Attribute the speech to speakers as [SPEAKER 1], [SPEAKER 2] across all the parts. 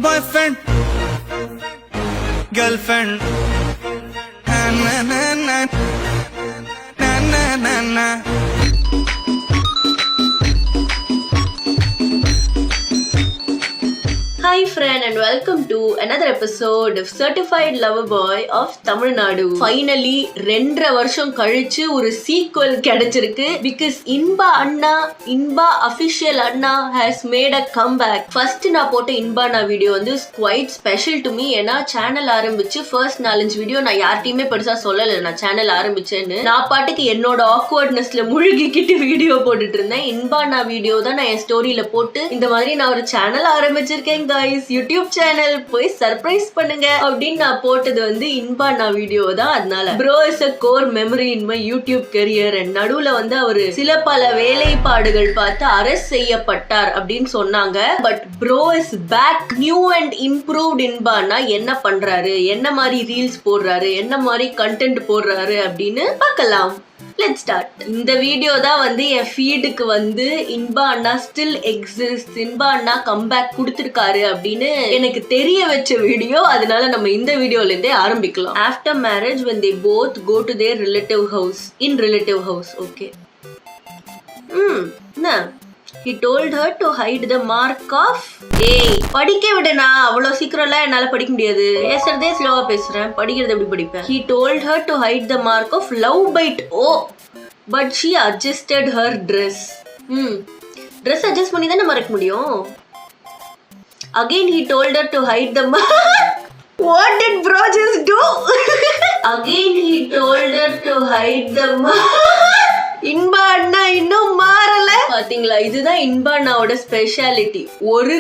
[SPEAKER 1] boyfriend, girlfriend, na na na na na na na na.
[SPEAKER 2] Hi friend and welcome to another episode of Certified Lover Boy of Tamil Nadu. Finally 2.5 வருஷம் கழிச்சு ஒரு sequel கிடைச்சிருக்கு because Inba Anna Inba official Anna has made a comeback. First நான் போட்ட இன்பா அண்ணா video வந்து quite special to me. ஏன்னா channel ஆரம்பிச்சு first 4-5 video நான் யார்ட்டையுமே பெருசா சொல்லல நான் சேனல் ஆரம்பிச்சேன்னு. நான் பாட்டுக்கு என்னோட awkwardnessல முழுகிக்கிட்டு வீடியோ போட்டுட்டு இருந்தேன். இன்பா அண்ணா வீடியோ தான் நான் என் ஸ்டோரியில போட்டு இந்த மாதிரி நான் ஒரு சேனல் ஆரம்பிச்சிருக்கேன் யூடியூப் சேனல் போய் சர்ப்ரைஸ் பண்ணுங்க அப்படின்னு நான் போட்டது வந்து இன்பா அண்ணா வீடியோ தான். அதனால bro is a core memory in my YouTube career. நடுவுல வந்து அவரு சில பல வேலைப்பாடுகள் பார்த்து அரெஸ்ட் செய்யப்பட்டார் அப்படின்னு சொன்னாங்க. But bro is back new and improved. Inba அண்ணா என்ன பண்றாரு, என்ன மாதிரி ரீல்ஸ் போடுறாரு, என்ன மாதிரி கண்டென்ட் போடுறாரு அப்படின்னு பார்க்கலாம். Let's start. இந்த வீடியோ தான் வந்து என் ஃபீடுக்கு வந்து இன்பா அண்ணா ஸ்டில் எக்ஸிஸ்ட், இன்பா அண்ணா கம்பேக் கொடுத்துருக்காரு அப்படின்னு எனக்கு தெரிய வச்ச வீடியோ. அதனால நம்ம இந்த வீடியோல இருந்தே ஆரம்பிக்கலாம். After marriage when they both go to their relative house, in relative house, okay. He told her to hide the mark of படிக்க விடுனா அவ்வளோ சீக்கிரம்லாம் என்னால படிக்க முடியாது. பேசுறதே ஸ்லோவா பேசுறேன், படிக்கிறது எப்படி படிப்பேன். He told her to hide the mark of love bite. But she adjusted her dress. Dress adjust பண்ணி தானே மறக்க முடியும். Again he told her to hide the mark. What did bro just do? Again he told her to hide the mark. Inba அண்ணா இன்னும் மாறல பாத்தீங்களா. இதுதான் இன்பா அண்ணாவோட speciality. ஒரு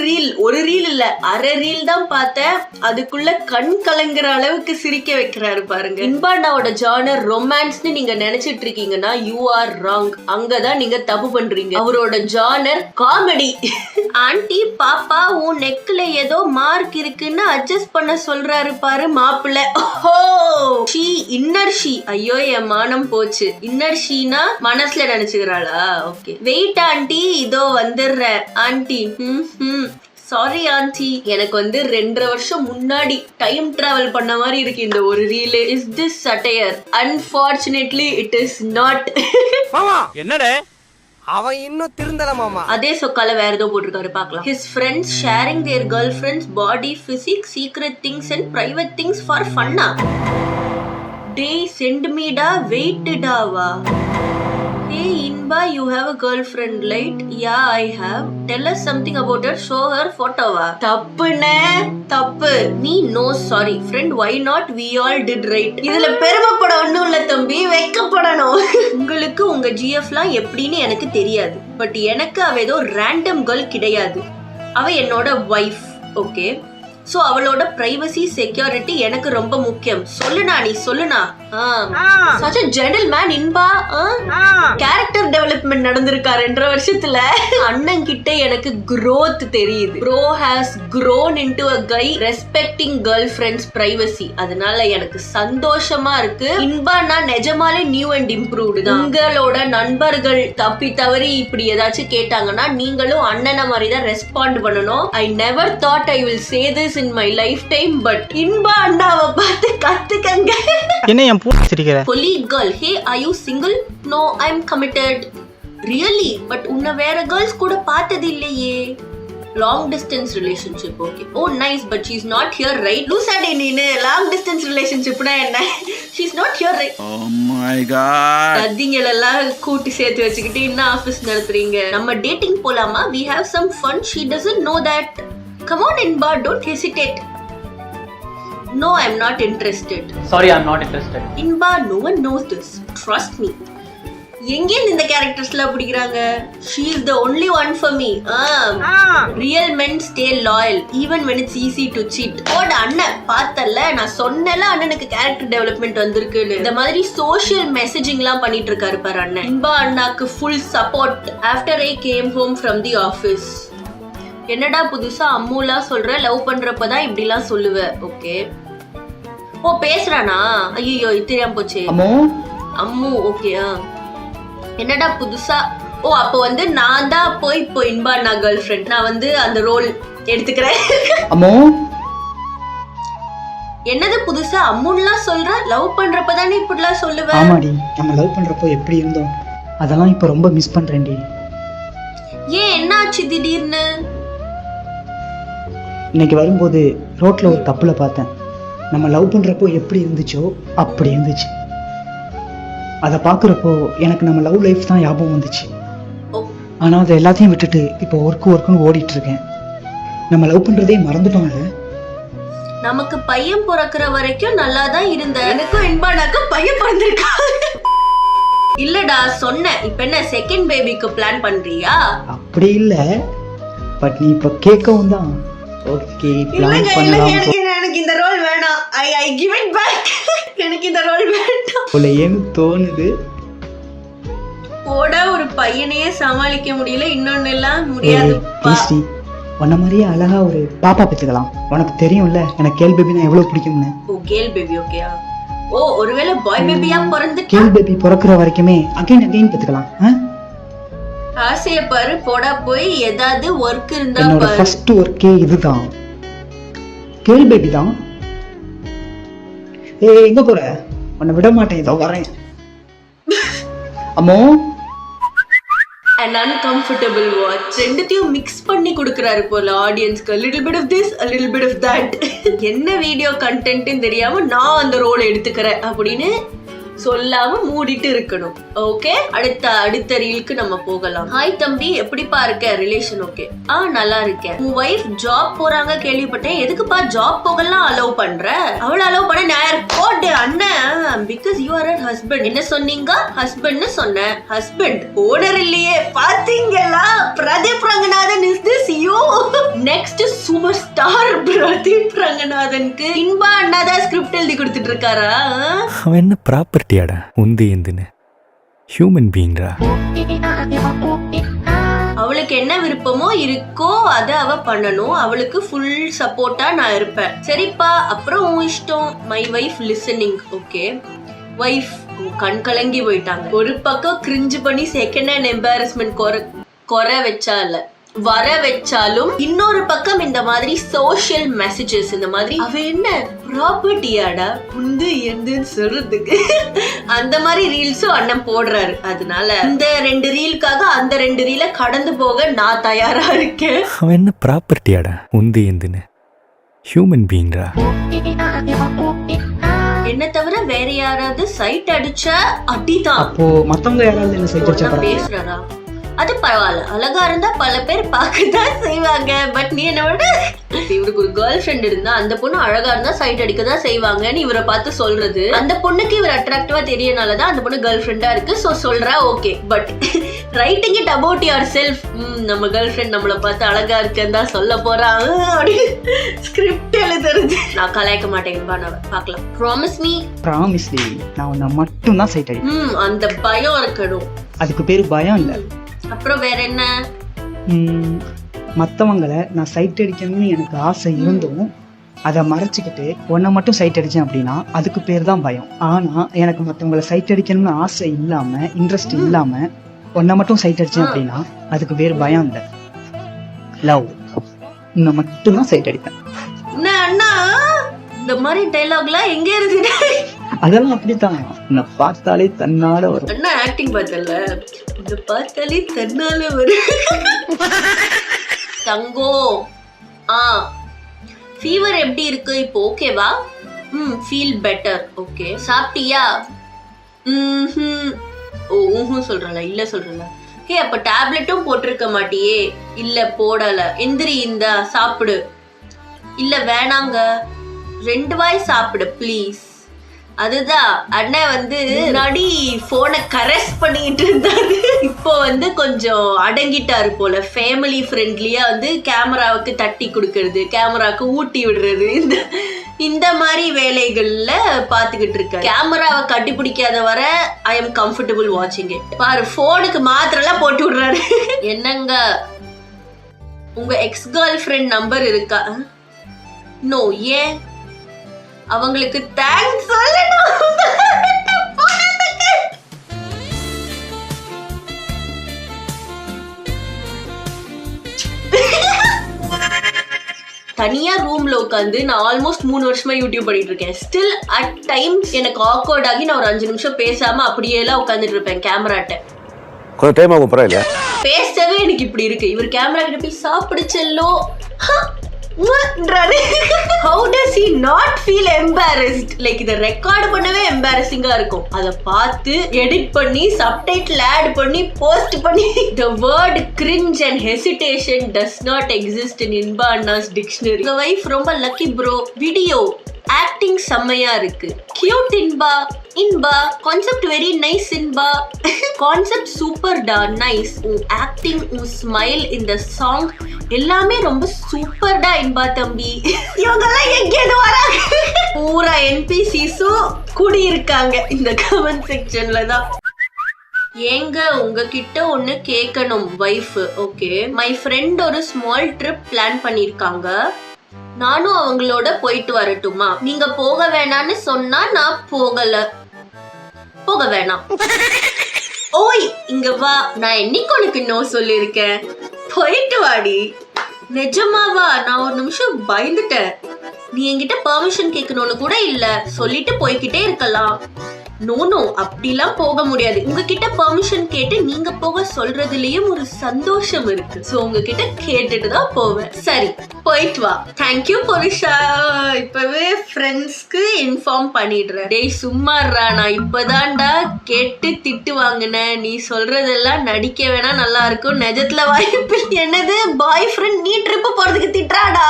[SPEAKER 2] ரீல் இல்ல, அரை ரீல் தான் பார்த்தேன், அதுக்குள்ள கண் கலங்குற அளவுக்கு சிரிக்க வைக்கிறாரு பாருங்க. இன்பா அண்ணாவோட ஜானர் ரொமான்ஸ்னு நீங்க நினைச்சிட்டு இருக்கீங்கன்னா யூ ஆர் ராங். அங்கதான் நீங்க தப்பு பண்றீங்க. அவரோட ஜானர் காமெடி. ஆண்டி பாப்பா உன் நெக்ல ஏதோ மார்க் இருக்குன்னு அட்ஜஸ்ட் பண்ண சொல்றாரு பாரு மாப்பிள்ள. Inner she. ஐயோ என் மானம் போச்சு. இன்னர் ஷீனா மனசுல நினைச்சுக்கிறாளா? ஓகே வெயிட் ஆண்டி இதோ வந்துடுறேன் ஆண்டி. Sorry aunty. எனக்கு வந்து 2.5 வருஷம் முன்னாடி டைம் டிராவல் பண்ண மாதிரி இருக்கு இந்த ஒரு reel. Is this satire? Unfortunately it is not.
[SPEAKER 3] என்னடே அவன் இன்னும் திருந்தல மாமா.
[SPEAKER 2] அதே சொக்கால வேற ஏதோ போட்டிருக்காரு பார்க்கலாம். His friends sharing their girlfriend's body, physics, secret things and private things for fun. They send me da wait da va. Hey Inba, you have a girlfriend, right? Yeah, I have. Tell us something about her. Show her photo. தப்புனே தப்பு. Me no sorry. Friend, why not? We all did right. இதுல பெருமைப்பட ஒண்ணும் இல்ல தம்பி, வெக்கப்படணும். உங்களுக்கு உங்க GFலாம் எப்படின்னு எனக்கு தெரியாது. பட் எனக்கு அவ ஏதோ ரேண்டம் கேர்ள் கிடையாது. அவ என்னோட வைஃப். ஓகே, சோ அவளோட பிரைவசி செக்யூரிட்டி எனக்கு ரொம்ப முக்கியம். சொல்லுனா நீ சொல்லுனா. such a gentleman Inba. Character development நடந்திருக்கா 2.5 வருஷத்துல. அண்ணன் கிட்ட எனக்கு growth தெரியுது. bro has grown into a guy respecting girlfriend's privacy. அதனால எனக்கு சந்தோஷமா இருக்கு. இன்பா நான் நிஜமாலே நியூ அண்ட் இம்ப்ரூவ்டு தான். உங்களோட நண்பர்கள் தப்பி தவறி இப்படி ஏதாச்சும் கேட்டாங்கன்னா நீங்களும் அண்ணனை மாதிரி தான் ரெஸ்பாண்ட் பண்ணணும். I never thought I will say this in my lifetime, but Inba அண்ணாவை பார்த்து கத்துக்கங்க.
[SPEAKER 3] என்ன என் பூ சிரிக்கிற?
[SPEAKER 2] Colleague girl, hey, are you single? No, I'm committed. Really? But உன்னை வேற கேர்ள்ஸ் கூட பார்த்தது இல்லையே. Long distance relationship, okay. Oh nice, but she's not here, right? லூசாடி நீனு. long distance relationshipனா என்ன? She's not here, right?
[SPEAKER 1] Oh my god.
[SPEAKER 2] அதிங்களெல்லாம் கூட்டி சேர்த்து வச்சுக்கிட்டு என்ன ஆஃபீஸ் நடத்துறீங்க? நம்ம டேட்டிங் போலாமா? We have some fun. She doesn't know that. Come on Inba, don't hesitate. No, I'm not interested.
[SPEAKER 3] Sorry, I'm not interested.
[SPEAKER 2] Inba, no one knows this. Trust me. எங்கேருந்து இந்த கேரக்டர்ஸ்லாம் பிடிக்கிறாங்க? She is the only one for me. Real men stay loyal even when it's easy to cheat. ஓட அண்ணன் பார்த்தல, நான் சொன்னல அண்ணனுக்கு character development வந்திருக்குன்னு. இந்த மாதிரி சோஷியல் மெசேஜிங்லாம் பண்ணிட்டு இருக்காரு பாரு அண்ணன். இன்பா அண்ணாக்கு full support. After I came home from the office. என்னடா புதுசா அம்முலாம் சொல்ற, லவ் பண்றப்பதான் இப்படிலாம் சொல்லுவ. ஓகே, ஓ பேசுறானா? ஐயோ இது தெரியாம போச்சு. அம்மு ஓகே. என்னடா புதுசா? ஓ அப்போ வந்து நான் தான் போய் இப்போ இன்பா அண்ணா கேர்ள் ஃப்ரெண்ட். நான் வந்து அந்த ரோல் எடுத்துக்கிறேன்.
[SPEAKER 4] அம்மோ
[SPEAKER 2] என்னது புதுசா அம்முன்லாம் சொல்ற? லவ் பண்றப்பதானே இப்படிலாம் சொல்லுவேன்.
[SPEAKER 4] ஆமாடி, நம்ம லவ் பண்றப்போ எப்படி இருந்தோம் அதெல்லாம் இப்ப ரொம்ப மிஸ் பண்றேன்டி.
[SPEAKER 2] ஏன் என்னாச்சு திடீர்னு?
[SPEAKER 4] இன்னைக்கு வரும்போது ரோட்ல ஒரு கப்பலை பார்த்தேன். நம்ம லவ் பண்றப்போ எப்படி இருந்துச்சோ அப்படி இருந்துச்சு. அதை பார்க்குறப்போ எனக்கு நம்ம லவ் லைஃப் தான் ஞாபகம் வந்துச்சு. ஆனால் அதை எல்லாத்தையும் விட்டுட்டு இப்போ ஒர்க்குன்னு ஓடிட்டு இருக்கேன். நம்ம லவ் பண்றதே மறந்துட்டோம்ல.
[SPEAKER 2] நமக்கு பையன் பிறக்கிற வரைக்கும் நல்லா தான் இருந்த. எனக்கும் இன்பானாக்கு பையன் பிறந்திருக்கா? இல்லடா சொன்னேன். இப்ப என்ன செகண்ட் பேபிக்கு பிளான் பண்றியா?
[SPEAKER 4] அப்படி இல்ல, பட் நீ இப்ப கேட்கவும் தான் ஓகே பிளான் பண்ணலாம்.
[SPEAKER 2] எனக்கு இந்த ரோல் வேணாம். I give it back. எனக்கு இந்த ரோல் வேண்டாம்.
[SPEAKER 4] போல ஏன்னு தோணுது.
[SPEAKER 2] போட ஒரு பையனையே சமாளிக்க முடியல, இன்னொன்னு எல்லாம் முடியாது.
[SPEAKER 4] உன்ன மாதிரியே அழகா ஒரு பாப்பா பெற்றுக்கலாம். உனக்கு தெரியும்ல எனக்கு கேர்ள் பேபினா எவ்வளவு பிடிக்கும்னு.
[SPEAKER 2] ஓ கேர்ள் பேபி ஓகேயா? ஓ ஒருவேளை பாய் பேபியா பிறந்து
[SPEAKER 4] கேர்ள் பேபி பிறக்கிற வரைக்குமே அகைன் பெற்றுக்கலாம்.
[SPEAKER 2] ஆசைய பாரு. போடா போய் ஏதாவது ஒர்க் இருந்தா
[SPEAKER 4] என்னோட ஃபர்ஸ்ட் ஒர்க்கே இதுதான், கேர்ள் பேபி தான். ஏய் எங்க போற? உன்னை விட மாட்டேன், இதோ வரேன். அம்மோ
[SPEAKER 2] an uncomfortable watch ரெண்டுத்தையும் மிக்ஸ் பண்ணி கொடுக்கறாரு போல ஆடியன்ஸ்க்கு. little bit of this a little bit of that. என்ன வீடியோ கண்டென்ட்னு தெரியாம நான் அந்த ரோல் எடுத்துக்கிறேன் அப்படின்னு சொல்லாம மூடிட்டு இருக்கணும். ஓகே, அடுத்த ரீலுக்கு நம்ம போகலாம். ஹாய் தம்பி, எப்படிப்பா இருக்க? Relation okay? நல்லா இருக்கேன். உன் வைஃப் ஜாப் போறாங்க கேள்விப்பட்டேன். எதுக்குப்பா ஜாப் போகலாம் அலோவ் பண்ற? அவளை அலோவ் பண்ண நான் போட்டு அண்ணன் because you are her husband. என்ன சொன்னீங்க? ஹஸ்பண்ட்னு சொன்னேன். ஹஸ்பண்ட் ஓனர் இல்லையே. பாத்தீங்களா? Pradeep Ranganathan is this you? Next superstar Pradeep ரங்கநாதனுக்கு இன்பா அண்ணாதான் ஸ்கிரிப்ட் எழுதி கொடுத்துட்டு இருக்காரா?
[SPEAKER 5] அவன் என்ன ப்ராப்பர்ட்டியாடா உந்தி எந்துன்னு ஹியூமன் பீயிங்டா.
[SPEAKER 2] அவளுக்கு என்ன விருப்பமோ இருக்கோ அதை அவ பண்ணணும். அவளுக்கு ஃபுல் சப்போர்ட்டா நான் இருப்பேன். சரிப்பா, அப்புறம் உன் இஷ்டம். My wife listening. Okay, wife கண் கலங்கி போயிட்டாங்க. ஒரு பக்கம் கிரிஞ்சு பண்ணி செகண்ட் ஹேண்ட் எம்பாரஸ்மெண்ட் குறை வச்சா இல்ல வர வச்சாலும், இன்னொரு பக்கம் இந்த மாதிரி சோஷியல் மெசேஜஸ், இந்த மாதிரி அவ என்ன ப்ராப்பர்ட்டியாடா உந்து எந்துன்னு சொல்றதுக்கு அந்த மாதிரி ரீல்ஸும் அண்ணன் போடுறாரு. அதனால இந்த 2 ரீலுக்காக அந்த 2 ரீல கடந்து போக நான் தயாரா இருக்கேன்.
[SPEAKER 5] அவன் என்ன ப்ராப்பர்ட்டியாடா உந்தி எந்துன்னு ஹியூமன் பீயிங்டா.
[SPEAKER 2] என்ன தவிர வேற யாராவது சைட் அடிச்சா அடிதான்.
[SPEAKER 4] அப்போ மத்தவங்க யாராவது என்ன சைட் அடிச்சா
[SPEAKER 2] பேசுறாரா? அது பரவாயில்ல, அழகா இருந்தா பல பேர் பார்க்கதான் செய்வாங்க. பட் நீ என்ன விட இவருக்கு ஒரு கேர்ள் ஃப்ரெண்ட் இருந்தா அந்த பொண்ணு அழகா இருந்தா சைட் அடிக்கதான் செய்வாங்கன்னு இவரை பார்த்து சொல்றது. அந்த பொண்ணுக்கு இவர் அட்ராக்டிவா தெரியனாலதான் அந்த பொண்ணு கேர்ள் ஃப்ரெண்டா இருக்கு. சோ சொல்றா okay. But writing it about your self. நம்ம கேர்ள் ஃப்ரெண்ட் நம்மளை பார்த்து அழகா இருக்குன்னு தான் சொல்ல போறான் அப்படின்னு ஸ்கிரிப்ட் எழுதுறது. நான் கலாய்க்க மாட்டேன். பார்க்கலாம். Promise me.
[SPEAKER 4] ப்ராமிஸ்லி நான் உன்னை மட்டும் தான் சைட் அடிப்பேன்.
[SPEAKER 2] அந்த பயம் இருக்கணும்.
[SPEAKER 4] அதுக்கு பேரு பயம் இல்ல.
[SPEAKER 2] அப்புறம் வேற என்ன?
[SPEAKER 4] மற்றவங்களை நான் சைட் அடிக்கணும்னு எனக்கு ஆசை இருந்தும் அதை மறைச்சிக்கிட்டு உன்னை மட்டும் சைட் அடித்தேன் அப்படின்னா அதுக்கு பேர் தான் பயம். ஆனால் எனக்கு மற்றவங்களை சைட் அடிக்கணும்னு ஆசை இல்லாமல், இன்ட்ரெஸ்ட் இல்லாமல் உன்னை மட்டும் சைட் அடித்தேன் அப்படின்னா அதுக்கு பேர் பயம் இல்லை, லவ். உன்னை மட்டும் தான் சைட் அடிப்பேன்.
[SPEAKER 2] அண்ணா இந்த மாதிரி டைலாக்லாம் எங்க இருக்கு?
[SPEAKER 4] அதெல்லாம் அப்படித்தான். உன்னை பார்த்தாலே தன்னால வரும்.
[SPEAKER 2] அண்ணா ஆக்டிங் பார்த்தல, இந்த பார்த்தாலே தன்னால வரும். தங்கோ ஃபீவர் எப்படி இருக்கு இப்போ? ஓகேவா? Feel better. ஓகே, சாப்பிட்டியா? சொல்றல இல்ல சொல்றல. ஹே, அப்ப டேப்லெட்டும் போட்டிருக்க மாட்டியே? இல்ல போடல. எந்திரி, இந்த சாப்பிடு. இல்ல வேணாங்க, 2 வாய் சாப்பிடு ப்ளீஸ். அதுதான் அண்ணன் முன்னாடி போனை கரெஸ் பண்ணிட்டு இருந்தாரு. இப்போ கொஞ்சம் அடங்கிட்டாரு போல. ஃபேமிலி ஃப்ரெண்ட்லியா கேமராவுக்கு தட்டி கொடுக்கறது, கேமராவுக்கு ஊட்டி விடுறது, இந்த மாதிரி வேலைகள்ல பாத்துக்கிட்டு இருக்காரு. கேமராவை கட்டி பிடிக்காத வர ஐ எம் கம்ஃபர்டபுள் வாட்சிங் இட். பாரு, போனுக்கு மாத்திரலாம் போட்டு விடுறாரு. என்னங்க, உங்க எக்ஸ் கேர்ள் ஃப்ரெண்ட் நம்பர் இருக்கா? நோ. ஏன்? அவங்களுக்கு தேங்க்ஸ் சொல்லணும். தனியா ரூம்ல உட்காந்து நான் ஆல்மோஸ்ட் 3 வருஷமா யூடியூப் பண்ணிட்டு இருக்கேன். ஸ்டில் அட் டைம்ஸ் எனக்கு ஆக்வர்ட் ஆகி நான் ஒரு 5 நிமிஷம் பேசாம அப்படியே எல்லாம் உட்காந்துட்டு இருப்பேன் கேமராட்ட.
[SPEAKER 6] கொஞ்சம் டைம் ஆகும் பரவாயில்லையா?
[SPEAKER 2] பேசவே எனக்கு இப்படி இருக்கு. இவர் கேமரா கிட்ட போய் சாப்பிடு Cello how does he not feel embarrassed? like இத ரெக்கார்ட் பண்ணவே எம்பாரசிங்கா இருக்கும். அத பார்த்து எடிட் பண்ணி சப்டைட்டில் ஆட் பண்ணி போஸ்ட் பண்ணி the word cringe and hesitation does not exist in Inba அண்ணாஸ் dictionary. உங்க வைஃப் ரொம்ப லக்கி ப்ரோ. வீடியோ ஆக்டிங் செம்மையா இருக்கு. Cute Inba. Inba concept very nice Inba. Concept super டா நைஸ். உன் ஆக்டிங் உன் ஸ்மைல் இந்த சாங் எல்லாமே ரொம்ப சூப்பர் டா இன்பா தம்பி. இவங்கெல்லாம் எங்கேருந்து வராங்க? பூரா என்பிசிஸும் கூடி இருக்காங்க இந்த கமெண்ட் செக்ஷன்ல தான். ஏங்க உங்ககிட்ட ஒண்ணு கேட்கணும் வைஃப். ஓகே, மை ஃப்ரெண்ட் ஒரு ஸ்மால் ட்ரிப் பிளான் பண்ணிருக்காங்க. நானும் அவங்களோட போயிட்டு வரட்டுமா? நீங்க போக வேணான்னு சொன்னா நான் போக வேணாம். ஓய் இங்க வா, நான் என்னைக்கு உனக்கு நோ சொல்லிருக்கேன்? போயிட்டு வாடி. நிஜமாவா? நான் ஒரு நிமிஷம் பயந்துட்டேன். நீ என்கிட்ட பெர்மிஷன் கேட்கணும்னு கூட இல்ல, சொல்லிட்டு போய்கிட்டே இருக்கலாம். நோ அப்படிலாம் போக முடியாது. உங்ககிட்ட பெர்மிஷன் கேட்டு நீங்க போக சொல்றதுலயும் ஒரு சந்தோஷம் இருக்கு. சோ உங்ககிட்ட கேட்டுட்டு தான் போவேன். சரி போயிட்டு வா. தேங்க்யூ புருஷா. இப்பவே ஃப்ரெண்ட்ஸ்க்கு இன்ஃபார்ம் பண்ணிடுறேன். டேய் சும்மாறா, நான் இப்பதான்டா கேட்டு திட்டு வாங்கினேன். நீ சொல்றதெல்லாம் நடிக்க வேணா நல்லா இருக்கும், நிஜத்துல வாய்ப்பு. என்னது பாய் ஃப்ரெண்ட் நீ ட்ரிப் போறதுக்கு திட்டுறாடா?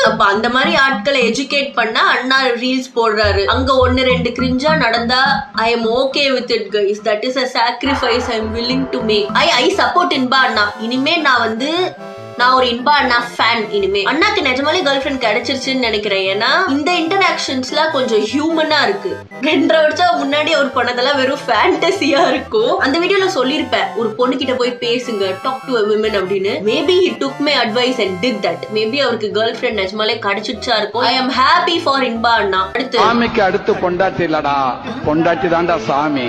[SPEAKER 2] அப்ப அந்த மாதிரி ஆட்களை எஜுகேட் பண்ணா அண்ணா ரீல்ஸ் போடுறாரு. அங்க 1-2 கிரிஞ்சா நடந்தா I am okay with it guys. That is a sacrifice I am willing to make. I support Inba அண்ணா. இனிமே நான் ஒரு இன்பா அண்ணா ஃபேன். இனிமே அண்ணாக்கு நிஜமாலே கேர்ள் ஃப்ரெண்ட் கிடைச்சிருச்சுன்னு நினைக்கிறேன். ஏன்னா இந்த இன்டராக்ஷன்ஸ்லாம் கொஞ்சம் ஹியூமனா இருக்கு. 2.5 வருஷம் முன்னாடி அவர் பண்ணதெல்லாம் வெறும் ஃபேண்டசியா இருக்கும். அந்த வீடியோல சொல்லிருப்பேன், ஒரு பொண்ணு கிட்ட போய் பேசுங்க, டாக் டு a woman அப்படின்னு. Maybe he took my advice and did that. Maybe அவருக்கு கேர்ள் ஃப்ரெண்ட் நிஜமாலே கிடைச்சிச்சா இருக்கும். I am happy for Inba அண்ணா.
[SPEAKER 7] சாமிக்கு அடுத்து பொண்டாட்டி இல்லடா, பொண்டாட்டி தான்டா சாமி.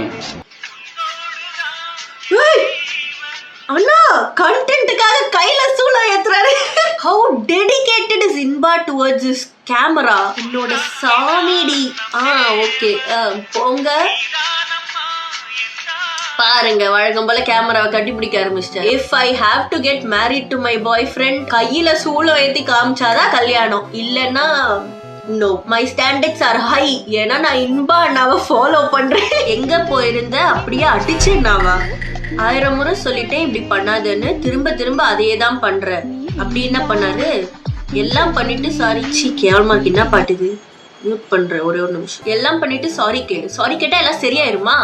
[SPEAKER 2] அண்ணா கண்டென்ட்காக கையில சூளை ஏத்துறாரு. How dedicated is Inba towards his camera? என்னோட சாமிடி. ஓகே போங்க. பாருங்க வழக்கம் போல கேமராவை கட்டி பிடிக்க ஆரம்பிச்சிட்டேன். If I have to get married to my boyfriend, கையில சூளை ஏத்தி காமிச்சாதான் கல்யாணம். இல்லன்னா no, my standards are high. ஏன்னா நான் இன்பா அண்ணாவை ஃபாலோ பண்றேன். எங்க போயிருந்த அப்படியே அடிச்சேன்னாவா? 1000 முறை சொல்லிட்டேன் இப்படி பண்ணாதுன்னு, திரும்ப அதையே தான் பண்ற. அப்படி என்ன பண்ணாரு? எல்லாம் பண்ணிட்டு சாரி. கேவலமாக்கு என்ன பாட்டுது? மியூட் பண்றேன் ஒரே ஒரு நிமிஷம். எல்லாம் பண்ணிட்டு சாரி கேளு. சாரி கேட்டா எல்லாம் சரியாயிருமா?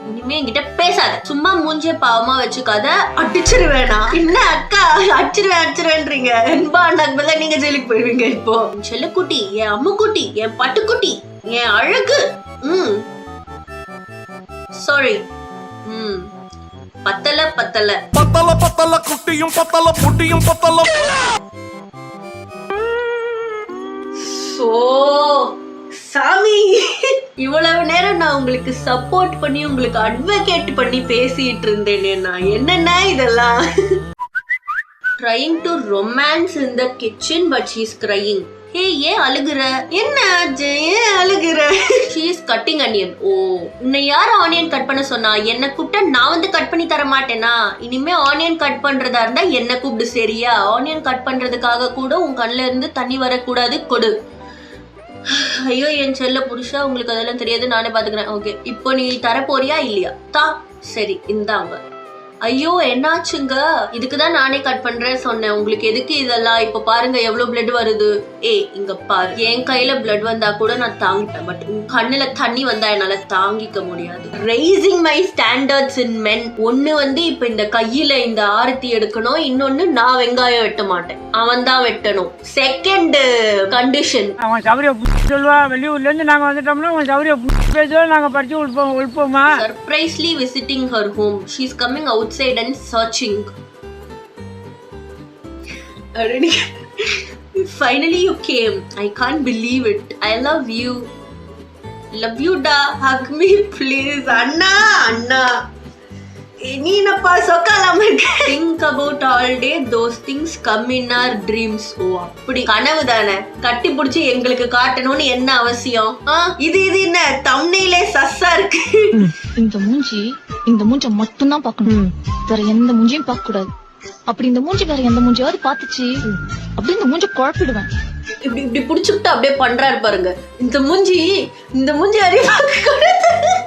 [SPEAKER 2] இனிமே என்கிட்ட பேசாத. சும்மா மூஞ்சே பாவமா வச்சுக்காத. அடிச்சிருவேனா? என்ன அக்கா அடிச்சிருவேன்றீங்க? இன்பா அண்ணாக்கு பதிலா நீங்க ஜெயிலுக்கு போயிருவீங்க. இப்போ செல்லக்குட்டி, என் அம்முக்குட்டி, என் பட்டுக்குட்டி, என் அழகு. சாரி. பத்தல குட்டியும் பத்தல புட்டியும் பத்தல. சோ சாமி, இவ்வளவு நேரம் நான் உங்களுக்கு சப்போர்ட் பண்ணி உங்களுக்கு அட்வொகேட் பண்ணி பேசிட்டு இருந்தேனே, நான் என்னன்னா இதெல்லாம். Trying to romance in the kitchen but she is crying. ஹே ஏன் அழுகுற? என்ன ஆச்சு? ஏன் அழுகுற? She is cutting onion. ஓ, உன்னை யார் ஆனியன் கட் பண்ண சொன்னா? என்ன கூப்பிட்டா நான் வந்து கட் பண்ணி தர மாட்டேனா? இனிமே ஆனியன் கட் பண்றதா இருந்தா என்ன கூப்பிடு சரியா? ஆனியன் கட் பண்றதுக்காக கூட உன் கண்ணுல இருந்து தண்ணி வரக்கூடாது, கொடு. ஐயோ என் செல்ல புருஷா, உங்களுக்கு அதெல்லாம் தெரியாது, நானே பாத்துக்கிறேன். ஓகே, இப்போ நீ தர போறியா இல்லையா? சரி இந்தாங்க. ஐயோ என்னாச்சுங்க? இதுக்குதான் நானே கட் பண்றேன் சொன்னேன். உங்களுக்கு எதுக்கு இதெல்லாம்? இப்ப பாருங்க எவ்வளவு பிளட் வருது. இங்க பாரு, என் கையில பிளட் வந்தா கூட நான் தாங்கிட்டேன், பட் உன் கண்ணுல தண்ணி வந்தா என்னால தாங்கிக்க முடியாது. ரைசிங் மை ஸ்டாண்டர்ட்ஸ் இன் மென். ஒண்ணு வந்து இப்ப இந்த கையில இந்த ஆரத்தி எடுக்கணும், இன்னொன்னு நான் வெங்காயம் வெட்ட மாட்டேன், அவன் தான் வெட்டணும். செகண்ட் கண்டிஷன்,
[SPEAKER 8] அவன் சௌரிய சொல்லுவா, வெளியூர்ல இருந்து நாங்க வந்துட்டோம்னா அவன் சௌரிய பேசுவா, நாங்க படிச்சு உள்போமா.
[SPEAKER 2] Surprisingly visiting her home. She is coming outside and searching. Finally you came. I can't believe it. I love you. Love you da. Hug me please. Anna. நீ என்னப்பா சொக்காலாம இருக்க? Think about all day those things come in our dreams. ஓ அப்படி கனவு தானே, கட்டி பிடிச்சி எங்களுக்கு காட்டணும்னு என்ன அவசியம்? இது என்ன தம்ப்நெயிலே சஸ்ஸா இருக்கு.
[SPEAKER 9] இந்த மூஞ்ச மட்டும்தான் பார்க்கணும், வேற எந்த மூஞ்சியும் பார்க்க கூடாது. அப்படி இந்த மூஞ்சி வேற எந்த மூஞ்சியாவது பார்த்துச்சு அப்படி இந்த மூஞ்ச குழப்பிடுவேன்.
[SPEAKER 2] இப்படி புடிச்சுட்டு அப்படியே பண்றாரு பாருங்க. இந்த மூஞ்சி அறிவாக்கு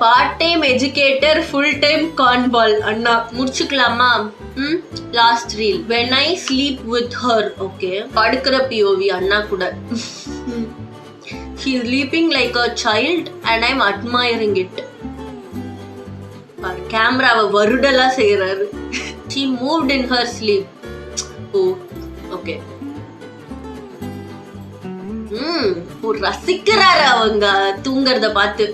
[SPEAKER 2] part time educator full time கான்பால். அண்ணா முடிச்சுக்கலாமா? Last reel when I sleep with her. Okay, படுக்கிற POV அண்ணா கூட. She is sleeping like a child and I'm admiring it. கேமராவை வருடலா செய்யறாரு. She moved in her sleep. Oh, okay. ரசிக்கிறாரு அவங்க தூங்கறத பார்த்து.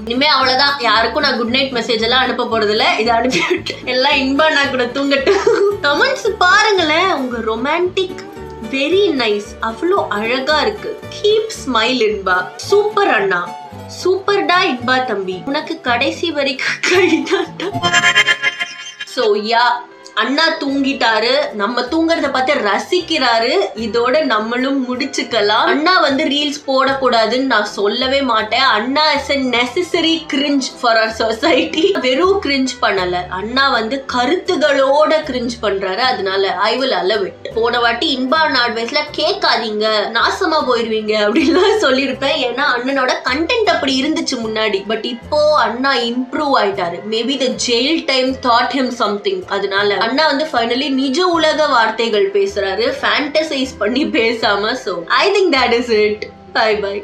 [SPEAKER 2] இனிமே அவ்வளவுதான், யாருக்கும் நான் குட் நைட் மெசேஜ் எல்லாம் அனுப்ப போறது இல்ல. இதை அனுப்பிவிட்டு எல்லாம் இன்பா நான் கூட தூங்கட்டும். கமெண்ட்ஸ் பாருங்களேன், உங்க ரொமான்டிக் வெரி நைஸ், அவ்வளோ அழகா இருக்கு. Keep smile Inba. சூப்பர் அண்ணா, சூப்பர்டா இன்பா தம்பி, உனக்கு கடைசி வரைக்கும் கைதாட்டா. சோ யா, அண்ணா தூங்கிட்டாரு, நம்ம தூங்கறத பார்த்து ரசிக்கிறாரு. இதோட நம்மளும் முடிச்சுக்கலாம். அண்ணா ரீல்ஸ் போடக்கூடாதுன்னு நான் சொல்லவே மாட்டேன். அண்ணா is a necessary cringe for our society. வெறும் கிரிஞ்ச் பண்ணல, அண்ணா கருத்துகளோட கிரிஞ்ச் பண்றாரு. அதனால I will allow it. போன வாட்டி இன்பான் அட்வைஸ்ல கேட்காதீங்க, நாசமா போயிருவீங்க அப்படின்லாம் சொல்லியிருப்பேன். ஏன்னா அண்ணனோட கண்டென்ட் அப்படி இருந்துச்சு முன்னாடி. பட் இப்போ அண்ணா இம்ப்ரூவ் ஆயிட்டாரு. Maybe the jail time taught him something. அதனால அண்ணா ஃபைனலி நிஜ உலக வார்த்தைகள் பேசுறாரு, ஃபேண்டசைஸ் பண்ணி பேசாம. So I think that is it. Bye bye.